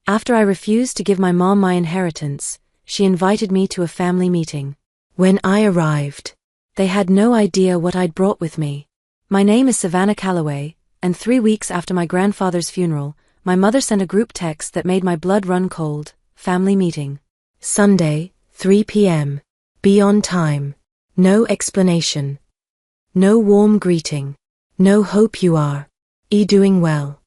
After I refused to give my mom my inheritance, she invited me to a family meeting. When I arrived, they had no idea what I'd brought with me. My name is Savannah Calloway, and 3 weeks after my grandfather's funeral, my mother sent a group text that made my blood run cold. Family meeting. Sunday, 3 p.m. Be on time. No explanation. No warm greeting. No hope you are doing well.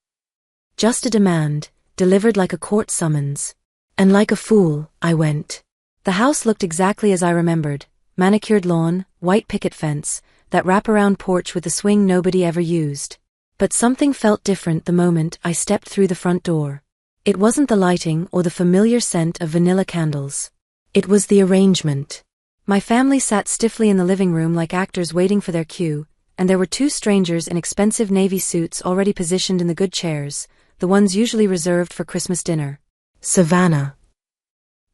Just a demand, delivered like a court summons. And like a fool, I went. The house looked exactly as I remembered. Manicured lawn, white picket fence, that wraparound porch with the swing nobody ever used. But something felt different the moment I stepped through the front door. It wasn't the lighting or the familiar scent of vanilla candles. It was the arrangement. My family sat stiffly in the living room like actors waiting for their cue, and there were 2 strangers in expensive navy suits already positioned in the good chairs, the ones usually reserved for Christmas dinner. Savannah.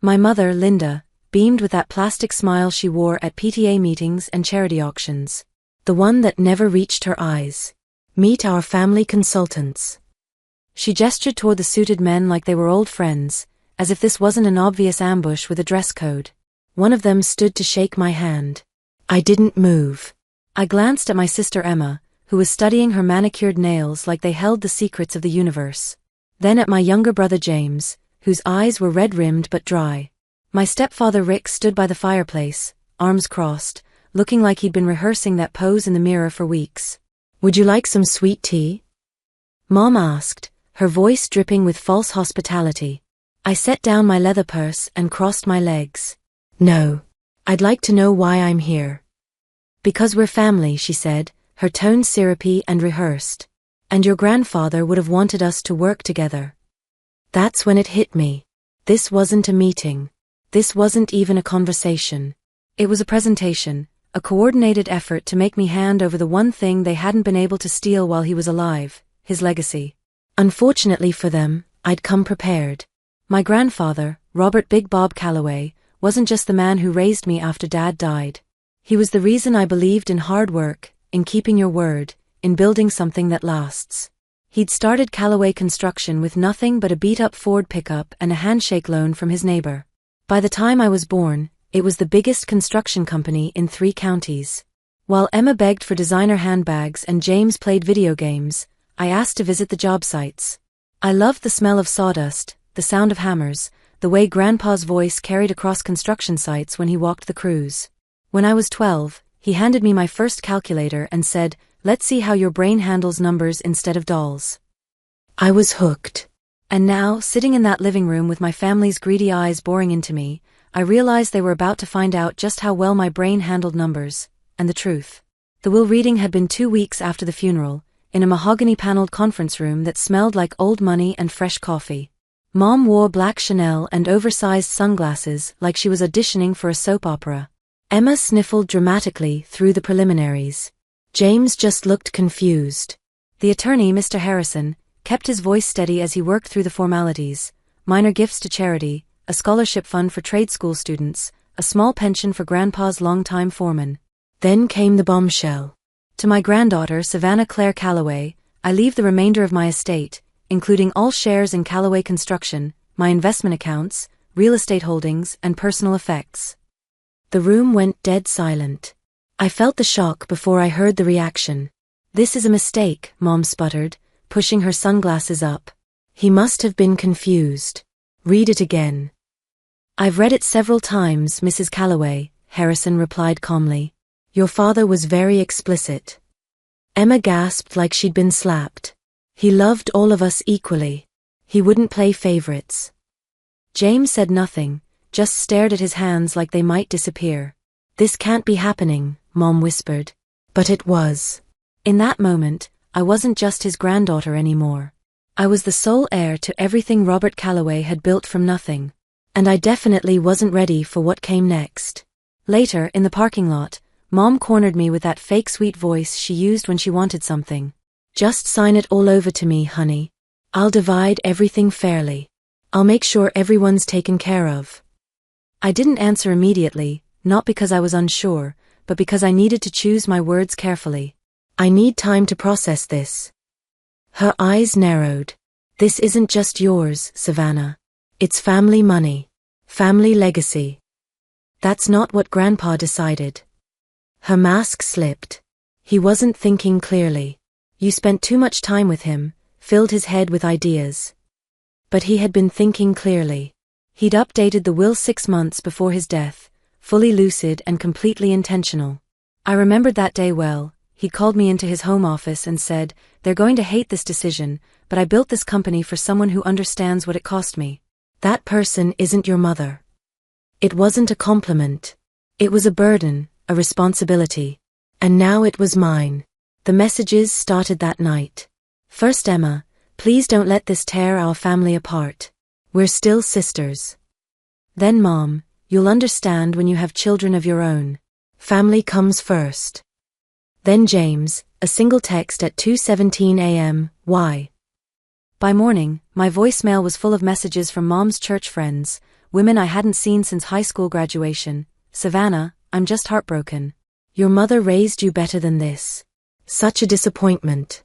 My mother, Linda, beamed with that plastic smile she wore at PTA meetings and charity auctions. The one that never reached her eyes. Meet our family consultants. She gestured toward the suited men like they were old friends, as if this wasn't an obvious ambush with a dress code. One of them stood to shake my hand. I didn't move. I glanced at my sister Emma, who was studying her manicured nails like they held the secrets of the universe. Then at my younger brother James, whose eyes were red-rimmed but dry. My stepfather Rick stood by the fireplace, arms crossed, looking like he'd been rehearsing that pose in the mirror for weeks. Would you like some sweet tea? Mom asked, her voice dripping with false hospitality. I set down my leather purse and crossed my legs. No. I'd like to know why I'm here. Because we're family, she said, her tone syrupy and rehearsed. And your grandfather would have wanted us to work together. That's when it hit me. This wasn't a meeting. This wasn't even a conversation. It was a presentation, a coordinated effort to make me hand over the one thing they hadn't been able to steal while he was alive, his legacy. Unfortunately for them, I'd come prepared. My grandfather, Robert Big Bob Calloway, wasn't just the man who raised me after Dad died. He was the reason I believed in hard work, in keeping your word, in building something that lasts. He'd started Calloway Construction with nothing but a beat-up Ford pickup and a handshake loan from his neighbor. By the time I was born, it was the biggest construction company in 3 counties. While Emma begged for designer handbags and James played video games, I asked to visit the job sites. I loved the smell of sawdust, the sound of hammers, the way Grandpa's voice carried across construction sites when he walked the crews. When I was 12, he handed me my first calculator and said, "Let's see how your brain handles numbers instead of dolls." I was hooked. And now, sitting in that living room with my family's greedy eyes boring into me, I realized they were about to find out just how well my brain handled numbers, and the truth. The will reading had been 2 weeks after the funeral, in a mahogany-paneled conference room that smelled like old money and fresh coffee. Mom wore black Chanel and oversized sunglasses like she was auditioning for a soap opera. Emma sniffled dramatically through the preliminaries. James just looked confused. The attorney, Mr. Harrison, kept his voice steady as he worked through the formalities: minor gifts to charity, a scholarship fund for trade school students, a small pension for Grandpa's longtime foreman. Then came the bombshell. To my granddaughter, Savannah Claire Calloway, I leave the remainder of my estate, including all shares in Calloway Construction, my investment accounts, real estate holdings, and personal effects. The room went dead silent. I felt the shock before I heard the reaction. "This is a mistake," Mom sputtered, pushing her sunglasses up. "He must have been confused. Read it again." "I've read it several times, Mrs. Calloway," Harrison replied calmly. "Your father was very explicit." Emma gasped like she'd been slapped. "He loved all of us equally. He wouldn't play favorites." James said nothing, just stared at his hands like they might disappear. "This can't be happening," Mom whispered. But it was. In that moment, I wasn't just his granddaughter anymore. I was the sole heir to everything Robert Calloway had built from nothing. And I definitely wasn't ready for what came next. Later, in the parking lot, Mom cornered me with that fake sweet voice she used when she wanted something. "Just sign it all over to me, honey. I'll divide everything fairly. I'll make sure everyone's taken care of." I didn't answer immediately, not because I was unsure, but because I needed to choose my words carefully. "I need time to process this." Her eyes narrowed. This isn't just yours, Savannah. It's family money. Family legacy. That's not what Grandpa decided. Her mask slipped. He wasn't thinking clearly. You spent too much time with him, filled his head with ideas. But he had been thinking clearly. He'd updated the will 6 months before his death, fully lucid and completely intentional. I remembered that day well. He called me into his home office and said, "They're going to hate this decision, but I built this company for someone who understands what it cost me." That person isn't your mother. It wasn't a compliment. It was a burden, a responsibility. And now it was mine. The messages started that night. First, Emma, please don't let this tear our family apart. We're still sisters. Then, Mom, you'll understand when you have children of your own. Family comes first. Then James, a single text at 2:17 a.m., why? By morning, my voicemail was full of messages from Mom's church friends, women I hadn't seen since high school graduation. "Savannah, I'm just heartbroken. Your mother raised you better than this. Such a disappointment."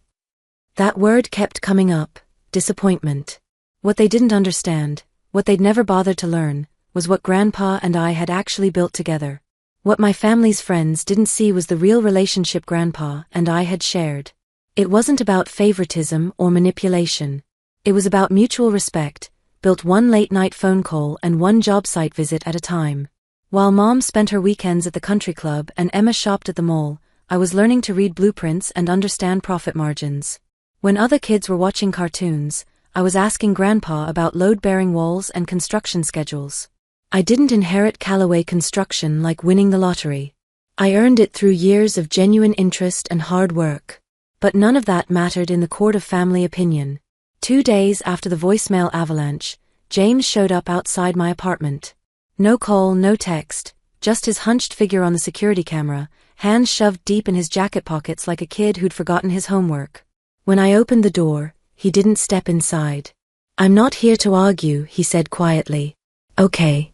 That word kept coming up, disappointment. What they didn't understand, what they'd never bothered to learn, was what Grandpa and I had actually built together. What my family's friends didn't see was the real relationship Grandpa and I had shared. It wasn't about favoritism or manipulation. It was about mutual respect, built one late-night phone call and one job site visit at a time. While Mom spent her weekends at the country club and Emma shopped at the mall, I was learning to read blueprints and understand profit margins. When other kids were watching cartoons, I was asking Grandpa about load-bearing walls and construction schedules. I didn't inherit Callaway Construction like winning the lottery. I earned it through years of genuine interest and hard work. But none of that mattered in the court of family opinion. 2 days after the voicemail avalanche, James showed up outside my apartment. No call, no text, just his hunched figure on the security camera, hands shoved deep in his jacket pockets like a kid who'd forgotten his homework. When I opened the door, he didn't step inside. "I'm not here to argue," he said quietly. "Okay."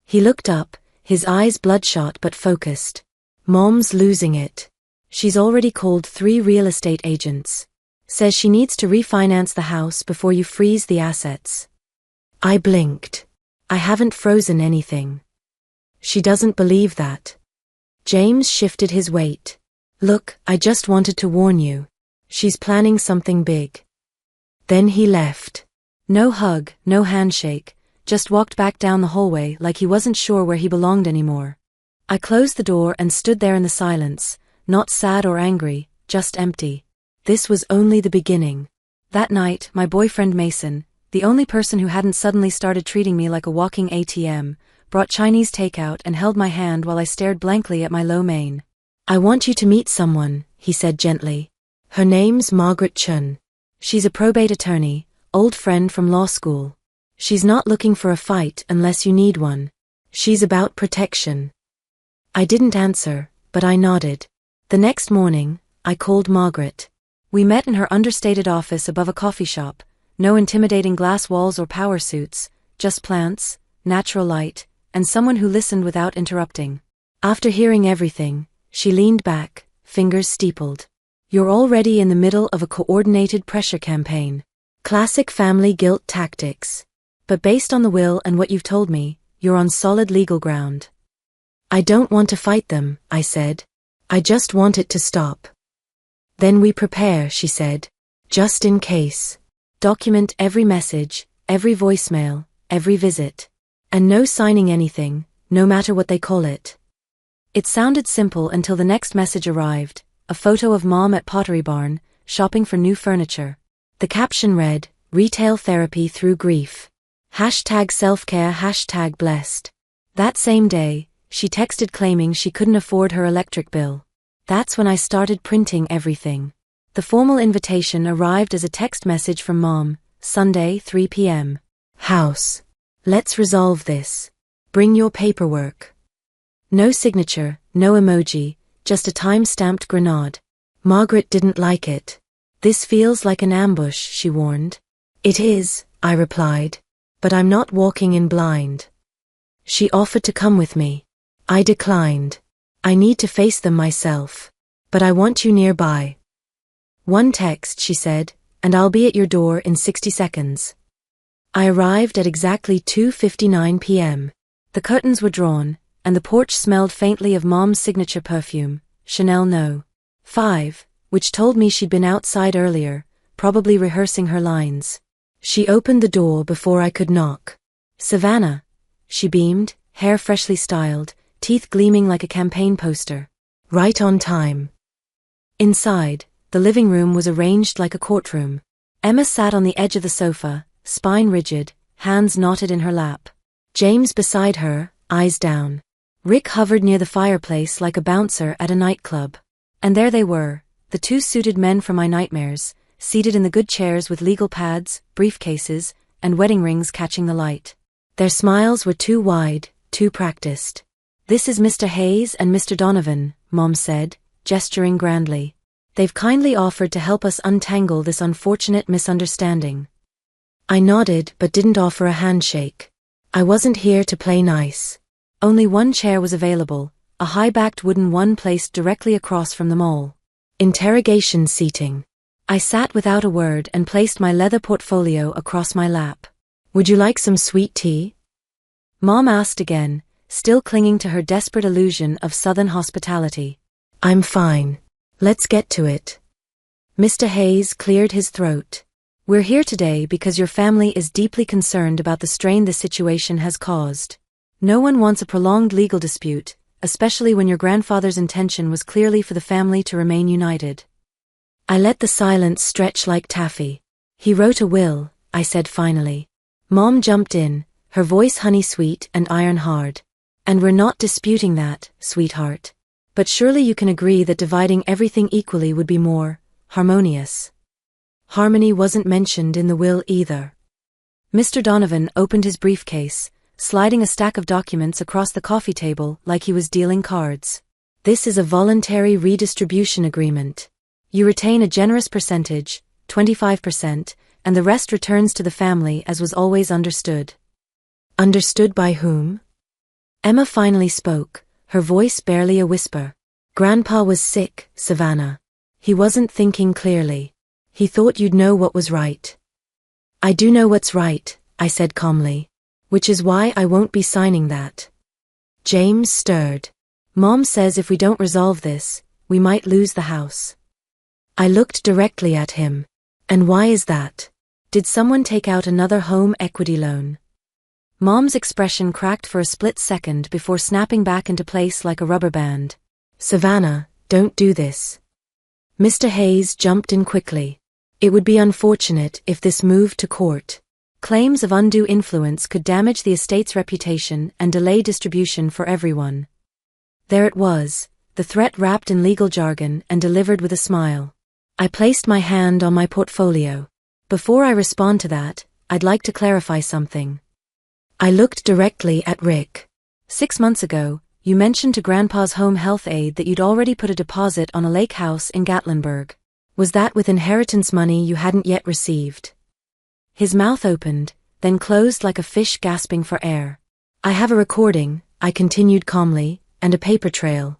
He looked up, his eyes bloodshot but focused. "Mom's losing it. She's already called 3 real estate agents. Says she needs to refinance the house before you freeze the assets." I blinked. "I haven't frozen anything." "She doesn't believe that." James shifted his weight. "Look, I just wanted to warn you. She's planning something big." Then he left. No hug, no handshake, just walked back down the hallway like he wasn't sure where he belonged anymore. I closed the door and stood there in the silence, not sad or angry, just empty. This was only the beginning. That night, my boyfriend Mason, the only person who hadn't suddenly started treating me like a walking ATM, brought Chinese takeout and held my hand while I stared blankly at my lo mein. "I want you to meet someone," he said gently. "Her name's Margaret Chun. She's a probate attorney, old friend from law school. She's not looking for a fight unless you need one. She's about protection." I didn't answer, but I nodded. The next morning, I called Margaret. We met in her understated office above a coffee shop. No intimidating glass walls or power suits, just plants, natural light, and someone who listened without interrupting. After hearing everything, she leaned back, fingers steepled. "You're already in the middle of a coordinated pressure campaign. Classic family guilt tactics. But based on the will and what you've told me, you're on solid legal ground." "I don't want to fight them," I said. "I just want it to stop." "Then we prepare," she said. "Just in case. Document every message, every voicemail, every visit. And no signing anything, no matter what they call it." It sounded simple until the next message arrived, a photo of Mom at Pottery Barn, shopping for new furniture. The caption read, "Retail therapy through grief. #selfcare #blessed." That same day, she texted claiming she couldn't afford her electric bill. That's when I started printing everything. The formal invitation arrived as a text message from Mom, Sunday, 3 p.m. "House. Let's resolve this. Bring your paperwork." No signature, no emoji, just a time-stamped grenade. Margaret didn't like it. "This feels like an ambush," she warned. "It is," I replied. "But I'm not walking in blind." She offered to come with me. I declined. "I need to face them myself. But I want you nearby." One text, she said, and I'll be at your door in 60 seconds. I arrived at exactly 2:59 p.m. The curtains were drawn, and the porch smelled faintly of Mom's signature perfume, Chanel No. 5, which told me she'd been outside earlier, probably rehearsing her lines. She opened the door before I could knock. "Savannah," she beamed, hair freshly styled, teeth gleaming like a campaign poster. "Right on time." Inside, the living room was arranged like a courtroom. Emma sat on the edge of the sofa, spine rigid, hands knotted in her lap. James beside her, eyes down. Rick hovered near the fireplace like a bouncer at a nightclub. And there they were, the two suited men from my nightmares, seated in the good chairs with legal pads, briefcases, and wedding rings catching the light. Their smiles were too wide, too practiced. "This is Mr. Hayes and Mr. Donovan," Mom said, gesturing grandly. "They've kindly offered to help us untangle this unfortunate misunderstanding." I nodded but didn't offer a handshake. I wasn't here to play nice. Only one chair was available, a high-backed wooden one placed directly across from them all. Interrogation seating. I sat without a word and placed my leather portfolio across my lap. "Would you like some sweet tea?" Mom asked again, still clinging to her desperate illusion of Southern hospitality. "I'm fine. Let's get to it." Mr. Hayes cleared his throat. "We're here today because your family is deeply concerned about the strain this situation has caused. No one wants a prolonged legal dispute, especially when your grandfather's intention was clearly for the family to remain united." I let the silence stretch like taffy. "He wrote a will," I said finally. Mom jumped in, her voice honey-sweet and iron-hard. "And we're not disputing that, sweetheart. But surely you can agree that dividing everything equally would be more harmonious." Harmony wasn't mentioned in the will either. Mr. Donovan opened his briefcase, sliding a stack of documents across the coffee table like he was dealing cards. "This is a voluntary redistribution agreement. You retain a generous percentage, 25%, and the rest returns to the family as was always understood." "Understood by whom?" Emma finally spoke, her voice barely a whisper. "Grandpa was sick, Savannah. He wasn't thinking clearly. He thought you'd know what was right." "I do know what's right," I said calmly. "Which is why I won't be signing that." James stirred. "Mom says if we don't resolve this, we might lose the house." I looked directly at him. "And why is that? Did someone take out another home equity loan?" Mom's expression cracked for a split second before snapping back into place like a rubber band. "Savannah, don't do this." Mr. Hayes jumped in quickly. "It would be unfortunate if this moved to court. Claims of undue influence could damage the estate's reputation and delay distribution for everyone." There it was, the threat wrapped in legal jargon and delivered with a smile. I placed my hand on my portfolio. "Before I respond to that, I'd like to clarify something." I looked directly at Rick. 6 months ago, you mentioned to Grandpa's home health aide that you'd already put a deposit on a lake house in Gatlinburg. Was that with inheritance money you hadn't yet received? His mouth opened, then closed like a fish gasping for air. "I have a recording," I continued calmly, "and a paper trail."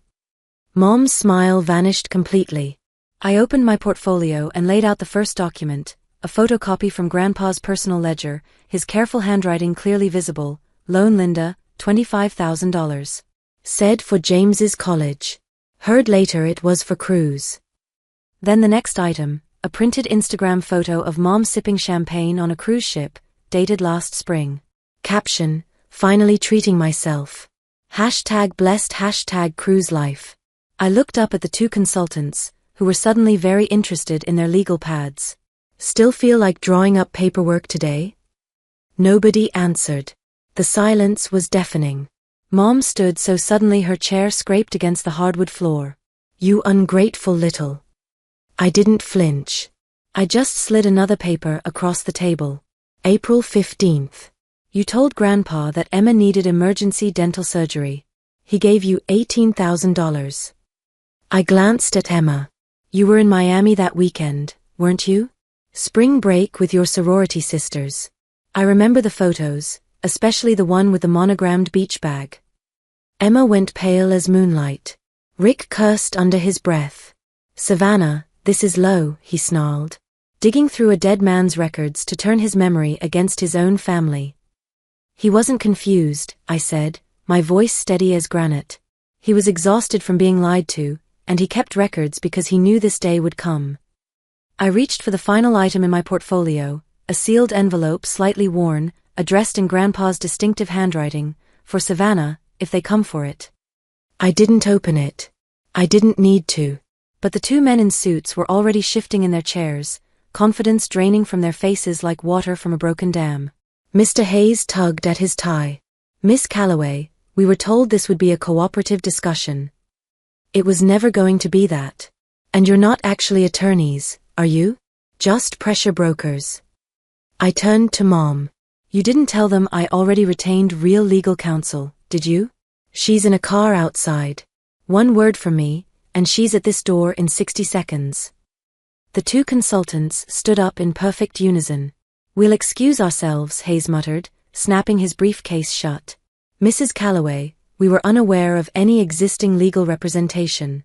Mom's smile vanished completely. I opened my portfolio and laid out the first document, a photocopy from Grandpa's personal ledger, his careful handwriting clearly visible. "Loan Linda, $25,000. Said for James's college. Heard later it was for Cruz." Then the next item, a printed Instagram photo of Mom sipping champagne on a cruise ship, dated last spring. Caption, "Finally treating myself. #blessed #cruise life." I looked up at the two consultants, who were suddenly very interested in their legal pads. "Still feel like drawing up paperwork today?" Nobody answered. The silence was deafening. Mom stood so suddenly her chair scraped against the hardwood floor. "You ungrateful little." I didn't flinch. I just slid another paper across the table. April 15th. You told Grandpa that Emma needed emergency dental surgery. He gave you $18,000. I glanced at Emma. You were in Miami that weekend, weren't you? Spring break with your sorority sisters. I remember the photos, especially the one with the monogrammed beach bag. Emma went pale as moonlight. Rick cursed under his breath. "Savannah, this is low," he snarled. digging through a dead man's records to turn his memory against his own family. He wasn't confused, I said, my voice steady as granite. He was exhausted from being lied to, and he kept records because he knew this day would come. I reached for the final item in my portfolio, a sealed envelope slightly worn, addressed in Grandpa's distinctive handwriting, for Savannah, if they come for it. I didn't open it. I didn't need to. But the two men in suits were already shifting in their chairs, confidence draining from their faces like water from a broken dam. Mr. Hayes tugged at his tie. Miss Calloway, we were told this would be a cooperative discussion. It was never going to be that. And you're not actually attorneys, are you? Just pressure brokers. I turned to Mom. You didn't tell them I already retained real legal counsel, did you? She's in a car outside. One word from me, and she's at this door in 60 seconds. The two consultants stood up in perfect unison. We'll excuse ourselves, Hayes muttered, snapping his briefcase shut. Mrs. Calloway, we were unaware of any existing legal representation.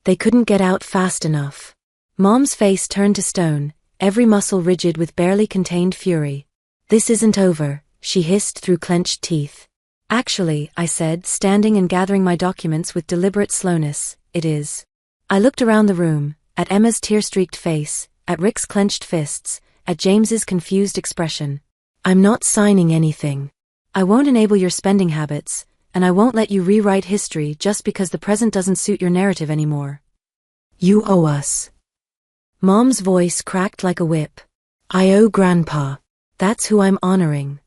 They couldn't get out fast enough. Mom's face turned to stone, every muscle rigid with barely contained fury. This isn't over, she hissed through clenched teeth. Actually, I said, standing and gathering my documents with deliberate slowness, it is. I looked around the room, at Emma's tear-streaked face, at Rick's clenched fists, at James's confused expression. I'm not signing anything. I won't enable your spending habits, and I won't let you rewrite history just because the present doesn't suit your narrative anymore. You owe us. Mom's voice cracked like a whip. I owe Grandpa. That's who I'm honoring.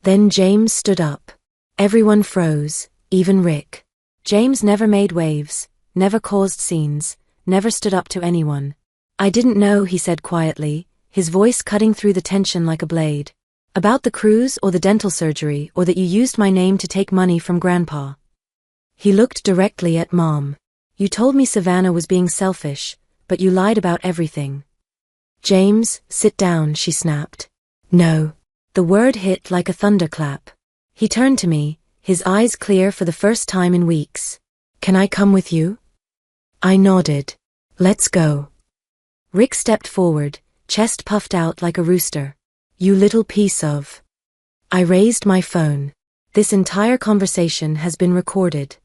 Then James stood up. Everyone froze, even Rick. James never made waves, never caused scenes, never stood up to anyone. I didn't know, he said quietly, his voice cutting through the tension like a blade. About the cruise or the dental surgery or that you used my name to take money from Grandpa. He looked directly at Mom. You told me Savannah was being selfish, but you lied about everything. James, sit down, she snapped. No. The word hit like a thunderclap. He turned to me, his eyes clear for the first time in weeks. Can I come with you? I nodded. Let's go. Rick stepped forward, chest puffed out like a rooster. You little piece of. I raised my phone. This entire conversation has been recorded.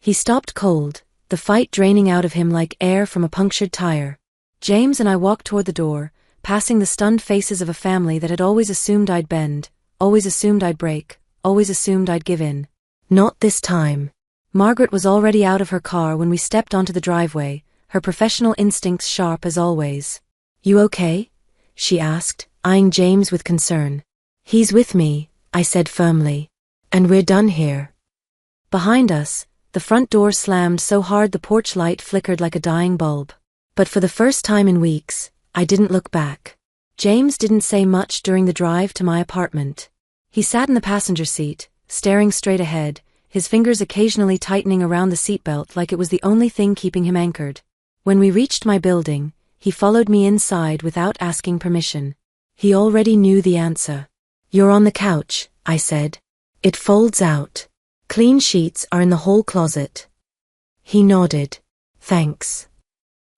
He stopped cold, the fight draining out of him like air from a punctured tire. James and I walked toward the door, passing the stunned faces of a family that had always assumed I'd bend, always assumed I'd break, always assumed I'd give in. Not this time. Margaret was already out of her car when we stepped onto the driveway, her professional instincts sharp as always. You okay? She asked, eyeing James with concern. He's with me, I said firmly. And we're done here. Behind us, the front door slammed so hard the porch light flickered like a dying bulb. But for the first time in weeks, I didn't look back. James didn't say much during the drive to my apartment. He sat in the passenger seat, staring straight ahead, his fingers occasionally tightening around the seatbelt like it was the only thing keeping him anchored. When we reached my building, he followed me inside without asking permission. He already knew the answer. You're on the couch, I said. It folds out. Clean sheets are in the hall closet. He nodded. Thanks.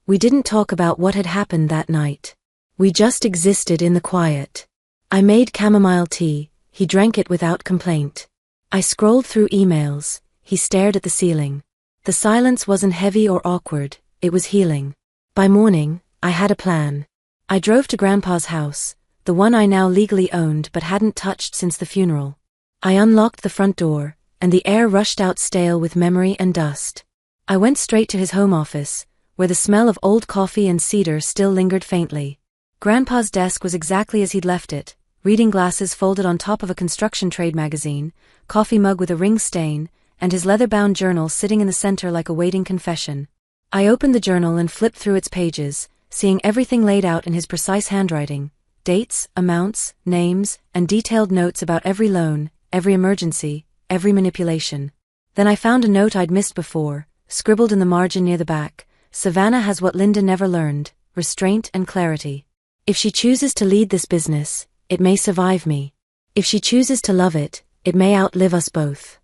We didn't talk about what had happened that night. We just existed in the quiet. I made chamomile tea, he drank it without complaint. I scrolled through emails, he stared at the ceiling. The silence wasn't heavy or awkward, it was healing. By morning, I had a plan. I drove to Grandpa's house, the one I now legally owned but hadn't touched since the funeral. I unlocked the front door, and the air rushed out stale with memory and dust. I went straight to his home office, where the smell of old coffee and cedar still lingered faintly. Grandpa's desk was exactly as he'd left it, reading glasses folded on top of a construction trade magazine, coffee mug with a ring stain, and his leather-bound journal sitting in the center like a waiting confession. I opened the journal and flipped through its pages, seeing everything laid out in his precise handwriting, dates, amounts, names, and detailed notes about every loan, every emergency, every manipulation. Then I found a note I'd missed before, scribbled in the margin near the back. Savannah has what Linda never learned, restraint and clarity. If she chooses to lead this business, it may survive me. If she chooses to love it, it may outlive us both.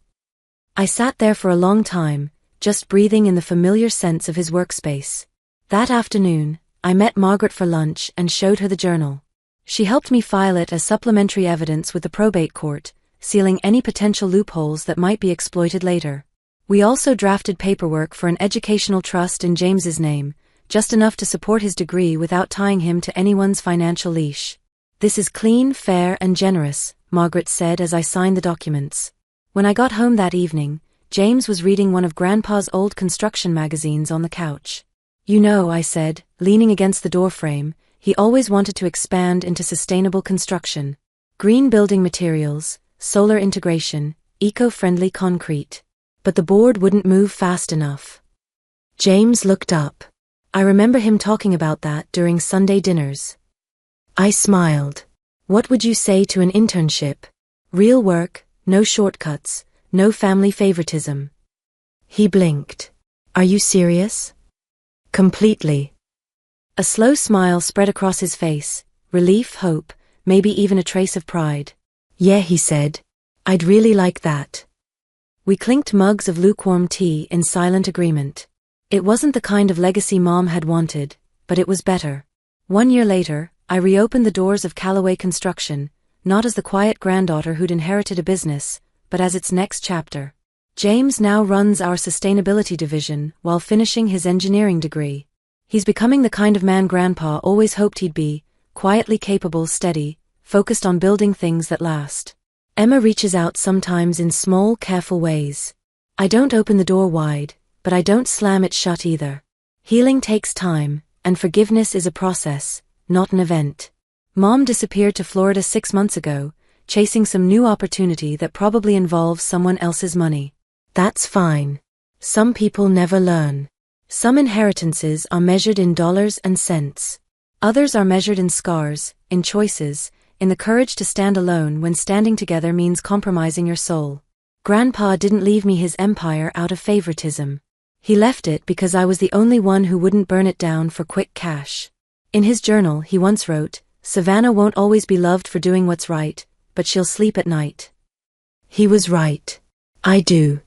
I sat there for a long time, just breathing in the familiar sense of his workspace. That afternoon, I met Margaret for lunch and showed her the journal. She helped me file it as supplementary evidence with the probate court, sealing any potential loopholes that might be exploited later. We also drafted paperwork for an educational trust in James's name, just enough to support his degree without tying him to anyone's financial leash. "This is clean, fair, and generous," Margaret said as I signed the documents. When I got home that evening, James was reading one of Grandpa's old construction magazines on the couch. "You know," I said, leaning against the doorframe, "he always wanted to expand into sustainable construction. Green building materials, solar integration, eco-friendly concrete. But the board wouldn't move fast enough." James looked up. I remember him talking about that during Sunday dinners. I smiled. "What would you say to an internship? Real work, no shortcuts, no family favoritism." He blinked. "Are you serious?" "Completely." A slow smile spread across his face, relief, hope, maybe even a trace of pride. "Yeah," he said. "I'd really like that." We clinked mugs of lukewarm tea in silent agreement. It wasn't the kind of legacy Mom had wanted, but it was better. 1 year later, I reopened the doors of Callaway Construction, not as the quiet granddaughter who'd inherited a business, but as its next chapter. James now runs our sustainability division while finishing his engineering degree. He's becoming the kind of man Grandpa always hoped he'd be, quietly capable, steady, focused on building things that last. Emma reaches out sometimes in small, careful ways. I don't open the door wide, but I don't slam it shut either. Healing takes time, and forgiveness is a process, not an event. Mom disappeared to Florida 6 months ago, chasing some new opportunity that probably involves someone else's money. That's fine. Some people never learn. Some inheritances are measured in dollars and cents. Others are measured in scars, in choices, in the courage to stand alone when standing together means compromising your soul. Grandpa didn't leave me his empire out of favoritism. He left it because I was the only one who wouldn't burn it down for quick cash. In his journal, he once wrote, "Savannah won't always be loved for doing what's right, but she'll sleep at night." He was right. I do.